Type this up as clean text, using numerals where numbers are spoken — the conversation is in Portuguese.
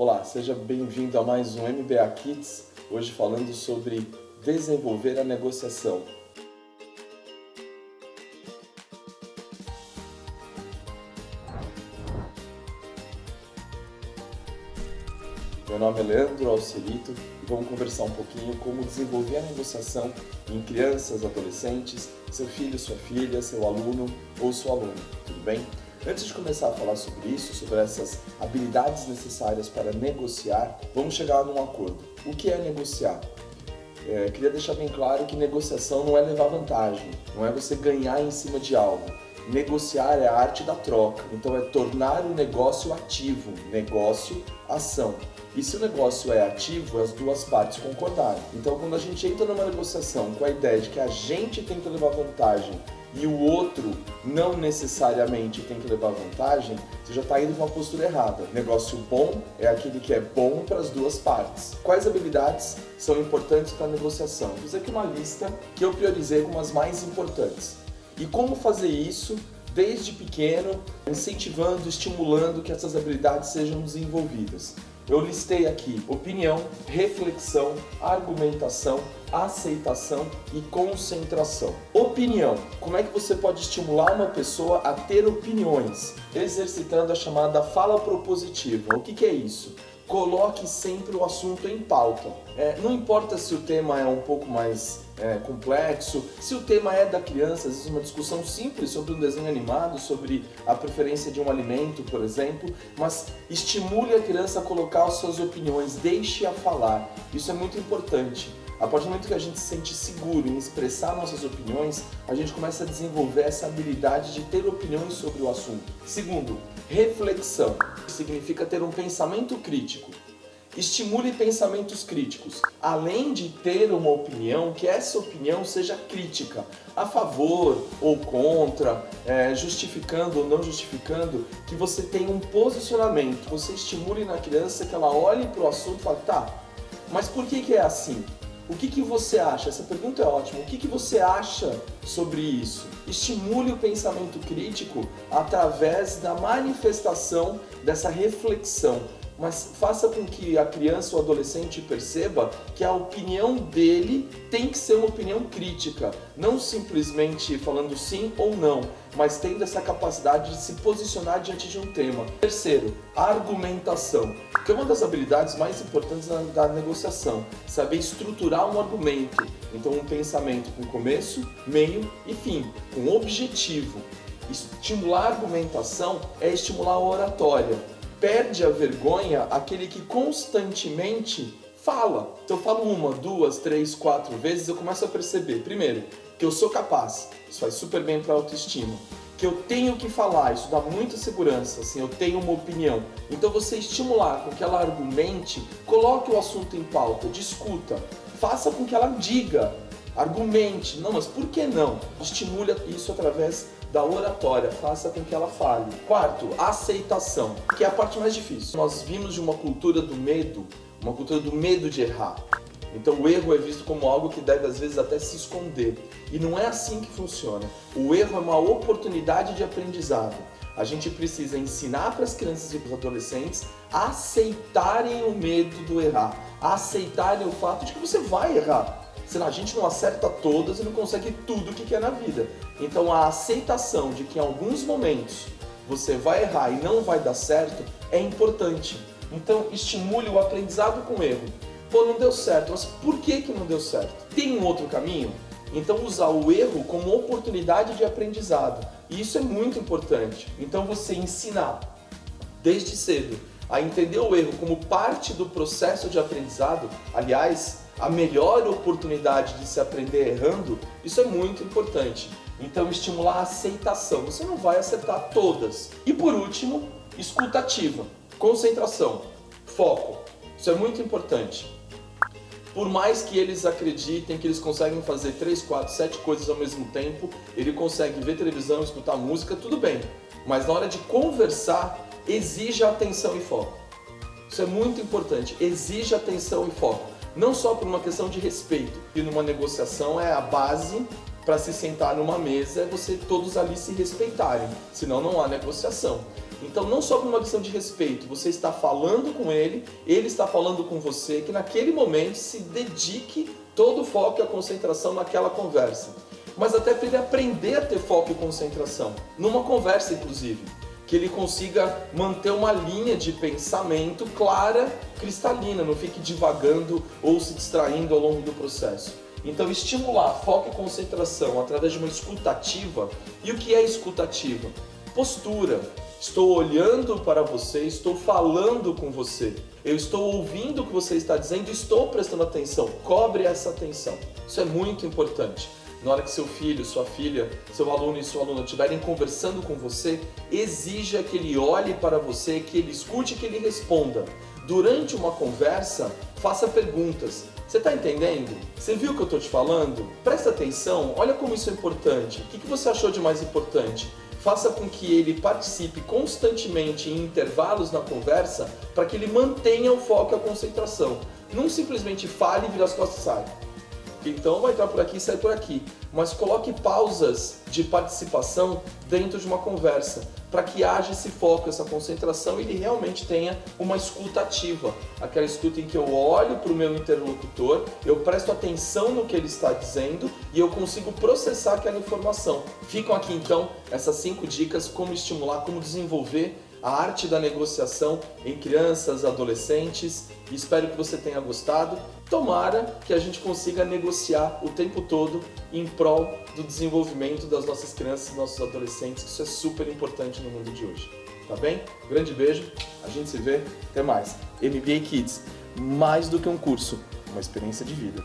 Olá, seja bem-vindo a mais um MBA Kids, hoje falando sobre desenvolver a negociação. Meu nome é Leandro Alcerito e vamos conversar um pouquinho como desenvolver a negociação em crianças, adolescentes, seu filho, sua filha, seu aluno ou sua aluna, tudo bem? Antes de começar a falar sobre isso, sobre essas habilidades necessárias para negociar, vamos chegar num acordo. O que é negociar? Queria deixar bem claro que negociação não é levar vantagem, não é você ganhar em cima de algo. Negociar é a arte da troca, então é tornar o negócio ativo, negócio, ação. E se o negócio é ativo, as duas partes concordarem. Então quando a gente entra numa negociação com a ideia de que a gente tem que levar vantagem e o outro não necessariamente tem que levar vantagem, você já está indo com uma postura errada. Negócio bom é aquele que é bom para as duas partes. Quais habilidades são importantes para a negociação? Vou fazer aqui uma lista que eu priorizei como as mais importantes. E como fazer isso desde pequeno, incentivando, estimulando que essas habilidades sejam desenvolvidas. Eu listei aqui opinião, reflexão, argumentação, aceitação e concentração. Opinião. Como é que você pode estimular uma pessoa a ter opiniões? Exercitando a chamada fala propositiva. O que é isso? Coloque sempre o assunto em pauta. Não importa se o tema é um pouco mais complexo, se o tema é da criança, às vezes uma discussão simples sobre um desenho animado, sobre a preferência de um alimento, por exemplo, mas estimule a criança a colocar as suas opiniões, deixe-a falar. Isso é muito importante. A partir do momento que a gente se sente seguro em expressar nossas opiniões, a gente começa a desenvolver essa habilidade de ter opiniões sobre o assunto. Segundo, reflexão, que significa ter um pensamento crítico. Estimule pensamentos críticos, além de ter uma opinião, que essa opinião seja crítica, a favor ou contra, justificando ou não justificando, que você tenha um posicionamento, você estimule na criança que ela olhe para o assunto e fale, tá, mas por que é assim? O que você acha? Essa pergunta é ótima. O que você acha sobre isso? Estimule o pensamento crítico através da manifestação dessa reflexão. Mas faça com que a criança ou adolescente perceba que a opinião dele tem que ser uma opinião crítica, não simplesmente falando sim ou não, mas tendo essa capacidade de se posicionar diante de um tema. Terceiro, argumentação, que é uma das habilidades mais importantes da negociação, saber estruturar um argumento, então um pensamento com começo, meio e fim, com objetivo. Estimular a argumentação é estimular a oratória. Perde a vergonha aquele que constantemente fala. Então eu falo 1, 2, 3, 4 vezes, eu começo a perceber, primeiro, que eu sou capaz, isso faz super bem para a autoestima, que eu tenho que falar, isso dá muita segurança, assim, eu tenho uma opinião. Então você estimular com que ela argumente, coloque o assunto em pauta, discuta, faça com que ela diga, argumente, não, mas por que não? Estimule isso através da oratória, faça com que ela fale. Quarto, aceitação, que é a parte mais difícil. Nós vimos de uma cultura do medo de errar. Então o erro é visto como algo que deve às vezes até se esconder. E não é assim que funciona. O erro é uma oportunidade de aprendizado. A gente precisa ensinar para as crianças e para os adolescentes a aceitarem o medo do errar, a aceitarem o fato de que você vai errar. Senão a gente não acerta todas e não consegue tudo o que quer na vida. Então a aceitação de que em alguns momentos você vai errar e não vai dar certo é importante. Então estimule o aprendizado com o erro. Pô, não deu certo, mas por que não deu certo? Tem um outro caminho? Então usar o erro como oportunidade de aprendizado. E isso é muito importante. Então você ensinar desde cedo a entender o erro como parte do processo de aprendizado, aliás, a melhor oportunidade de se aprender errando, isso é muito importante. Então estimular a aceitação, você não vai acertar todas. E por último, escuta ativa, concentração, foco, isso é muito importante. Por mais que eles acreditem que eles conseguem fazer 3, 4, 7 coisas ao mesmo tempo, ele consegue ver televisão, escutar música, tudo bem. Mas na hora de conversar, exija atenção e foco. Isso é muito importante, exija atenção e foco. Não só por uma questão de respeito, e numa negociação é a base para se sentar numa mesa, é você todos ali se respeitarem, senão não há negociação. Então, não só por uma questão de respeito, você está falando com ele está falando com você, que naquele momento se dedique todo o foco e a concentração naquela conversa. Mas até para ele aprender a ter foco e concentração, numa conversa inclusive, que ele consiga manter uma linha de pensamento clara, cristalina, não fique divagando ou se distraindo ao longo do processo. Então, estimular foco e concentração através de uma escuta ativa. E o que é escuta ativa? Postura. Estou olhando para você, estou falando com você. Eu estou ouvindo o que você está dizendo e estou prestando atenção. Cobre essa atenção. Isso é muito importante. Na hora que seu filho, sua filha, seu aluno e sua aluna estiverem conversando com você, exija que ele olhe para você, que ele escute e que ele responda. Durante uma conversa, faça perguntas. Você está entendendo? Você viu o que eu estou te falando? Presta atenção, olha como isso é importante. O que você achou de mais importante? Faça com que ele participe constantemente em intervalos na conversa para que ele mantenha o foco e a concentração. Não simplesmente fale, vira as costas e sai. Então vai entrar por aqui e sair por aqui. Mas coloque pausas de participação dentro de uma conversa para que haja esse foco, essa concentração e ele realmente tenha uma escuta ativa. Aquela escuta em que eu olho para o meu interlocutor, eu presto atenção no que ele está dizendo e eu consigo processar aquela informação. Ficam aqui então essas 5 dicas como estimular, como desenvolver a arte da negociação em crianças, adolescentes. Espero que você tenha gostado. Tomara que a gente consiga negociar o tempo todo em prol do desenvolvimento das nossas crianças e nossos adolescentes, que isso é super importante no mundo de hoje. Tá bem? Grande beijo, a gente se vê, até mais. MBA Kids, mais do que um curso, uma experiência de vida.